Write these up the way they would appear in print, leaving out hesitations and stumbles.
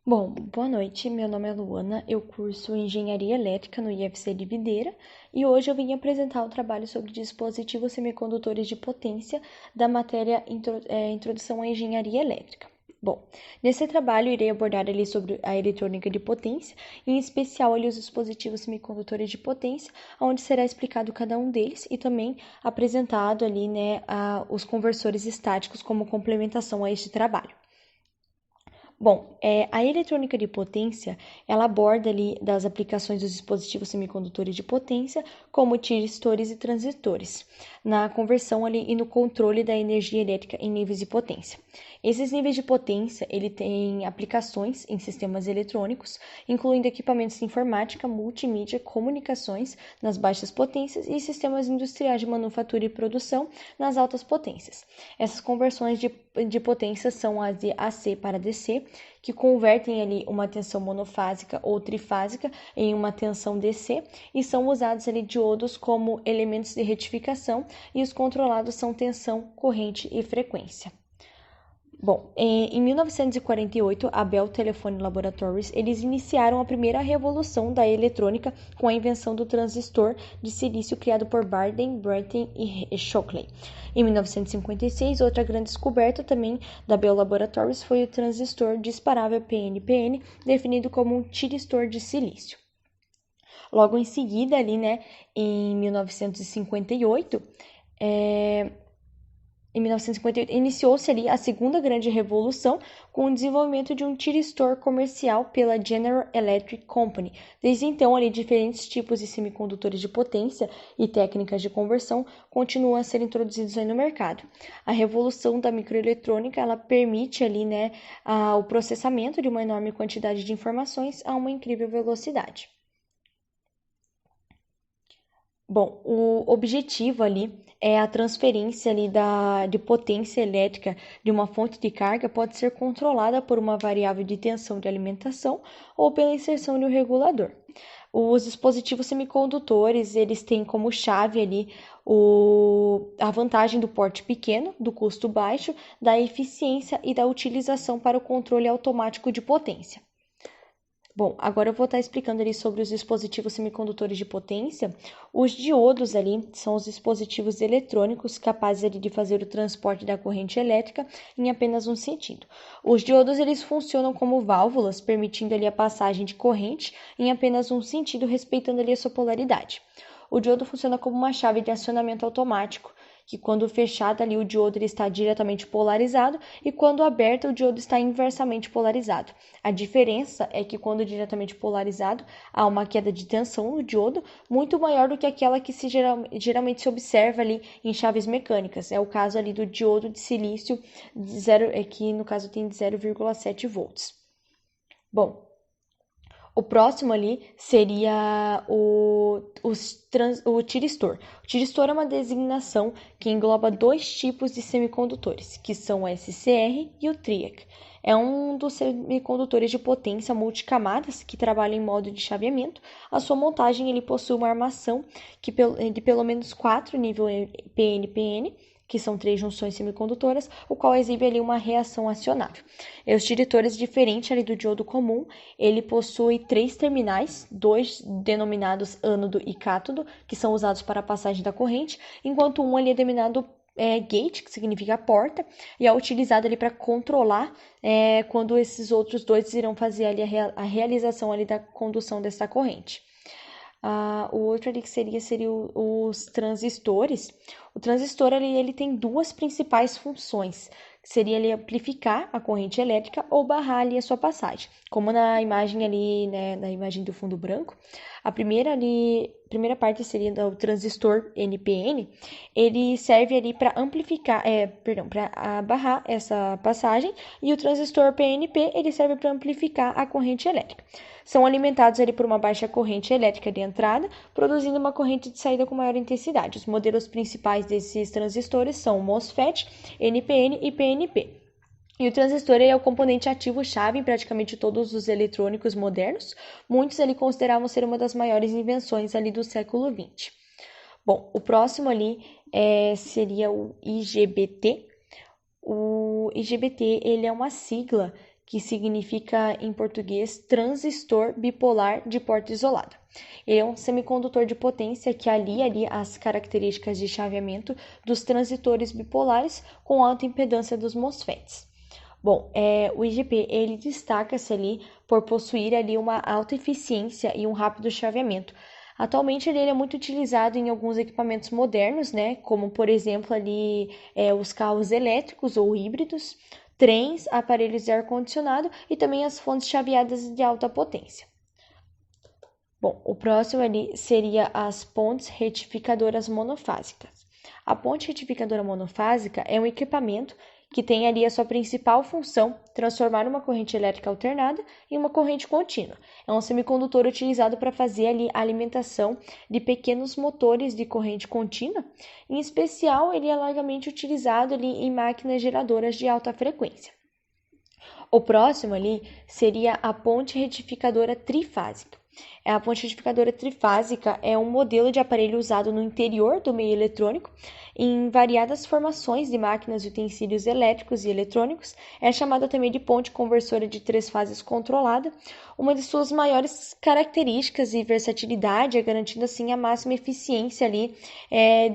Bom, boa noite. Meu nome é Luana, eu curso Engenharia Elétrica no IFC de Videira e hoje eu vim apresentar o trabalho sobre dispositivos semicondutores de potência da matéria Introdução à Engenharia Elétrica. Bom, nesse trabalho irei abordar ali sobre a eletrônica de potência, em especial ali os dispositivos semicondutores de potência, onde será explicado cada um deles e também apresentado ali, os conversores estáticos como complementação a este trabalho. Bom, a eletrônica de potência, ela aborda ali das aplicações dos dispositivos semicondutores de potência, como tiristores e transistores, na conversão ali e no controle da energia elétrica em níveis de potência. Esses níveis de potência, ele tem aplicações em sistemas eletrônicos, incluindo equipamentos de informática, multimídia, comunicações nas baixas potências e sistemas industriais de manufatura e produção nas altas potências. Essas conversões de potência são as de AC para DC, que convertem ali uma tensão monofásica ou trifásica em uma tensão DC e são usados ali diodos como elementos de retificação e os controlados são tensão, corrente e frequência. Bom, em 1948, a Bell Telephone Laboratories, eles iniciaram a primeira revolução da eletrônica com a invenção do transistor de silício criado por Barden, Breton e Shockley. Em 1956, outra grande descoberta também da Bell Laboratories foi o transistor disparável PNPN, definido como um tiristor de silício. Logo em seguida, ali, em 1958, iniciou-se ali a segunda grande revolução com o desenvolvimento de um tiristor comercial pela General Electric Company. Desde então, ali, diferentes tipos de semicondutores de potência e técnicas de conversão continuam a ser introduzidos aí no mercado. A revolução da microeletrônica, ela permite ali, o processamento de uma enorme quantidade de informações a uma incrível velocidade. Bom, o objetivo ali é a transferência ali de potência elétrica de uma fonte de carga pode ser controlada por uma variável de tensão de alimentação ou pela inserção de um regulador. Os dispositivos semicondutores, eles têm como chave ali a vantagem do porte pequeno, do custo baixo, da eficiência e da utilização para o controle automático de potência. Bom, agora eu vou estar explicando ali sobre os dispositivos semicondutores de potência. Os diodos ali são os dispositivos eletrônicos capazes ali de fazer o transporte da corrente elétrica em apenas um sentido. Os diodos eles funcionam como válvulas, permitindo ali a passagem de corrente em apenas um sentido, respeitando ali a sua polaridade. O diodo funciona como uma chave de acionamento automático, que quando fechada ali o diodo ele está diretamente polarizado e quando aberto o diodo está inversamente polarizado. A diferença é que quando diretamente polarizado há uma queda de tensão no diodo muito maior do que aquela que geralmente se observa ali em chaves mecânicas. É o caso ali do diodo de silício que no caso tem 0,7 volts. Bom, o próximo ali seria o tiristor. O tiristor é uma designação que engloba dois tipos de semicondutores, que são o SCR e o TRIAC. É um dos semicondutores de potência multicamadas que trabalha em modo de chaveamento. A sua montagem ele possui uma armação de pelo menos 4 nível PNPN, que são 3 junções semicondutoras, o qual exibe ali uma reação acionável. Os tiritores, diferente ali do diodo comum, ele possui 3 terminais, 2 denominados ânodo e cátodo, que são usados para a passagem da corrente, enquanto um ali é denominado gate, que significa porta, e é utilizado ali para controlar quando esses outros dois irão fazer ali a realização ali da condução dessa corrente. O outro ali que seria os transistores. O transistor ele tem duas principais funções, que seria ele amplificar a corrente elétrica ou barrar ali a sua passagem. Como na imagem ali, na imagem do fundo branco, a primeira parte seria o transistor NPN, ele serve ali para amplificar, para barrar essa passagem, e o transistor PNP, ele serve para amplificar a corrente elétrica. São alimentados ali por uma baixa corrente elétrica de entrada, produzindo uma corrente de saída com maior intensidade. Os modelos principais desses transistores são o MOSFET, NPN e PNP. E o transistor é o componente ativo-chave em praticamente todos os eletrônicos modernos. Muitos ali consideravam ser uma das maiores invenções ali do século XX. Bom, o próximo ali seria o IGBT. O IGBT ele é uma sigla que significa em português transistor bipolar de porta isolada. Ele é um semicondutor de potência que alia ali as características de chaveamento dos transitores bipolares com alta impedância dos MOSFETs. Bom, o IGP ele destaca-se ali por possuir ali uma alta eficiência e um rápido chaveamento. Atualmente ele é muito utilizado em alguns equipamentos modernos, né, como por exemplo ali os carros elétricos ou híbridos, trens, aparelhos de ar-condicionado e também as fontes chaveadas de alta potência. Bom, o próximo ali seria as pontes retificadoras monofásicas. A ponte retificadora monofásica é um equipamento que tem ali a sua principal função transformar uma corrente elétrica alternada em uma corrente contínua. É um semicondutor utilizado para fazer ali a alimentação de pequenos motores de corrente contínua. Em especial, ele é largamente utilizado ali em máquinas geradoras de alta frequência. O próximo ali seria a ponte retificadora trifásica. A ponte retificadora trifásica é um modelo de aparelho usado no interior do meio eletrônico em variadas formações de máquinas e utensílios elétricos e eletrônicos. É chamada também de ponte conversora de três fases controlada. Uma de suas maiores características e versatilidade é garantindo assim a máxima eficiência ali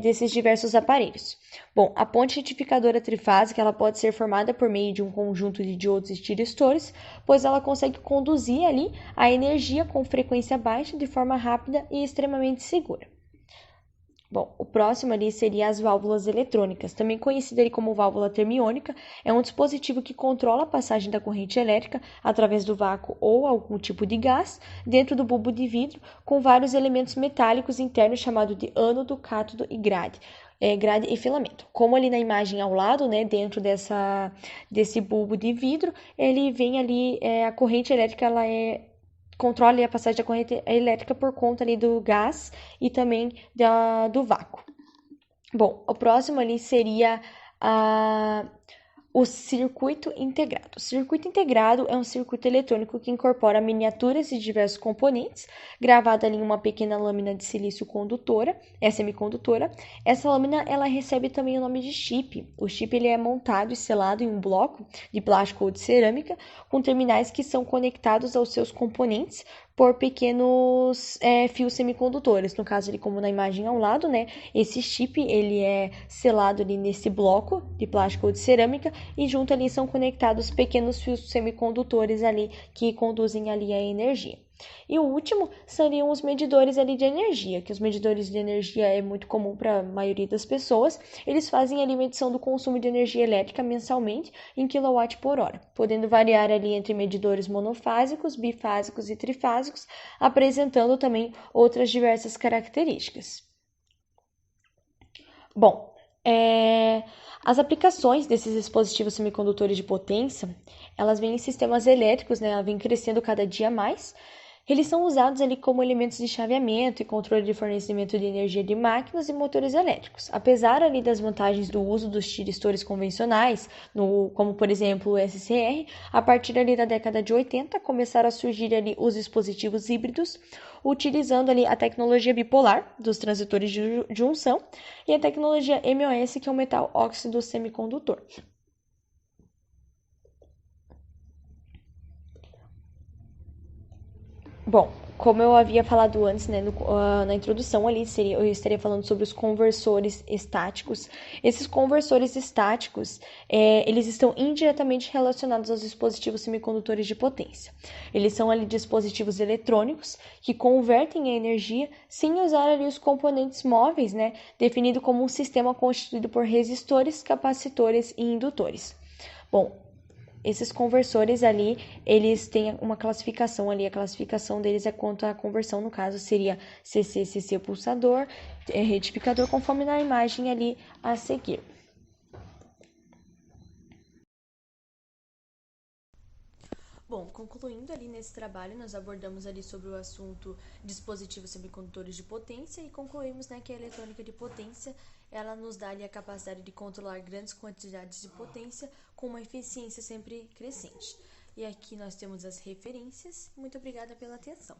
desses diversos aparelhos. Bom, a ponte retificadora trifásica ela pode ser formada por meio de um conjunto de diodos e tiristores, pois ela consegue conduzir ali a energia com frequência baixa de forma rápida e extremamente segura. Bom, o próximo ali seria as válvulas eletrônicas, também conhecida ali como válvula termiônica, é um dispositivo que controla a passagem da corrente elétrica através do vácuo ou algum tipo de gás dentro do bulbo de vidro com vários elementos metálicos internos chamados de ânodo, cátodo e grade. Grade e filamento. Como ali na imagem ao lado, né, dentro desse bulbo de vidro, ele vem ali, a corrente elétrica, ela controla a passagem da corrente elétrica por conta ali do gás e também do vácuo. Bom, o próximo ali seria o circuito integrado. O circuito integrado é um circuito eletrônico que incorpora miniaturas de diversos componentes, gravada ali em uma pequena lâmina de silício condutora, semicondutora. Essa lâmina ela recebe também o nome de chip. O chip ele é montado e selado em um bloco de plástico ou de cerâmica, com terminais que são conectados aos seus componentes por pequenos fios semicondutores. No caso, ele como na imagem ao lado, né? Esse chip ele é selado ali nesse bloco de plástico ou de cerâmica e junto ali são conectados pequenos fios semicondutores ali que conduzem ali a energia. E o último seriam os medidores ali de energia, que os medidores de energia é muito comum para a maioria das pessoas. Eles fazem ali medição do consumo de energia elétrica mensalmente em kW por hora, podendo variar ali entre medidores monofásicos, bifásicos e trifásicos, apresentando também outras diversas características. Bom, as aplicações desses dispositivos semicondutores de potência, elas vêm em sistemas elétricos, né? Ela vem crescendo cada dia mais. Eles são usados ali como elementos de chaveamento e controle de fornecimento de energia de máquinas e motores elétricos. Apesar ali das vantagens do uso dos tiristores convencionais, como por exemplo o SCR, a partir ali da década de 80 começaram a surgir ali os dispositivos híbridos, utilizando ali a tecnologia bipolar dos transitores de junção e a tecnologia MOS, que é o metal óxido semicondutor. Bom, como eu havia falado antes, né, na introdução ali, eu estaria falando sobre os conversores estáticos. Esses conversores estáticos, eles estão indiretamente relacionados aos dispositivos semicondutores de potência. Eles são ali dispositivos eletrônicos que convertem a energia sem usar ali os componentes móveis, né, definido como um sistema constituído por resistores, capacitores e indutores. Bom, esses conversores ali, eles têm uma classificação ali, a classificação deles é quanto à conversão, no caso seria CC, CC pulsador, retificador, conforme na imagem ali a seguir. Bom, concluindo ali nesse trabalho, nós abordamos ali sobre o assunto dispositivos semicondutores de potência e concluímos, né, que a eletrônica de potência, ela nos dá ali a capacidade de controlar grandes quantidades de potência com uma eficiência sempre crescente. E aqui nós temos as referências. Muito obrigada pela atenção.